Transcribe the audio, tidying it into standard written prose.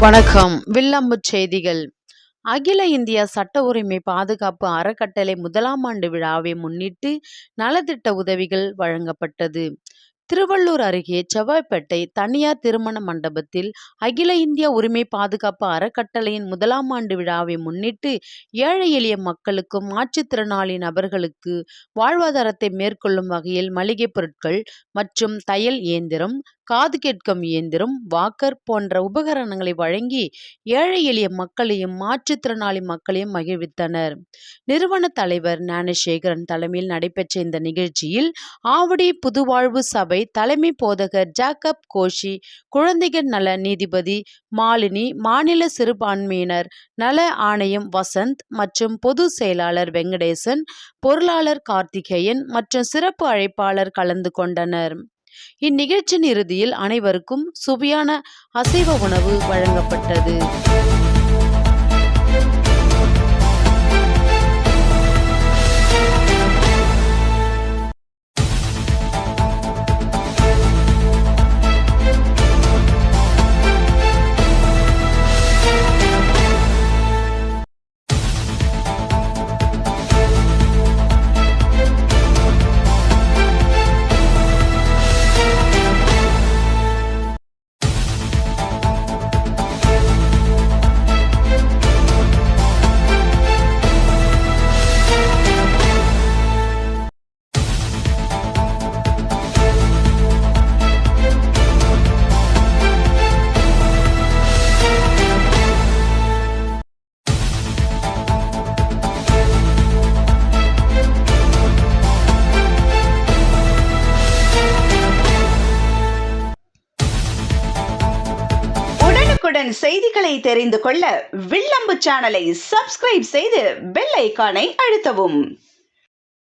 வணக்கம். வில்லம்புச் செய்திகள். அகில இந்திய சட்ட உரிமை பாதுகாப்பு அறக்கட்டளை 1ஆம் ஆண்டு விழாவை முன்னிட்டு நலத்திட்ட உதவிகள் வழங்கப்பட்டது. திருவள்ளூர் அருகே செவ்வாய்ப்பேட்டை தனியார் திருமண மண்டபத்தில் அகில இந்திய உரிமை பாதுகாப்பு அறக்கட்டளையின் 1ஆம் ஆண்டு விழாவை முன்னிட்டு ஏழை எளிய மக்களுக்கும் மாற்றுத்திறனாளி நபர்களுக்கு வாழ்வாதாரத்தை மேற்கொள்ளும் வகையில் மளிகை பொருட்கள் மற்றும் தையல் இயந்திரம், காது கேட்கும் இயந்திரம், வாக்கர் போன்ற உபகரணங்களை வழங்கி ஏழை எளிய மக்களையும் மாற்றுத்திறனாளி மக்களையும் மகிழ்வித்தனர். நிறுவன தலைவர் ஞானசேகரன் தலைமையில் நடைபெற்ற இந்த நிகழ்ச்சியில் ஆவடி புதுவாழ்வு சபை தலைமை போதகர் ஜாக்கப் கோஷி, குழந்தைகள் நல நீதிபதி மாலினி, மாநில சிறுபான்மையினர் நல ஆணையம் வசந்த் மற்றும் பொது செயலாளர் வெங்கடேசன், பொருளாளர் கார்த்திகேயன் மற்றும் சிறப்பு அழைப்பாளர் கலந்து கொண்டனர். இந்நிகழ்ச்சியின் இறுதியில் அனைவருக்கும் சுவையான அசைவ உணவு வழங்கப்பட்டது. உடனுக்குடன் செய்திகளை தெரிந்து கொள்ள வில்லம்பு சேனலை சப்ஸ்கிரைப் செய்து பெல் ஐகானை அழுத்தவும்.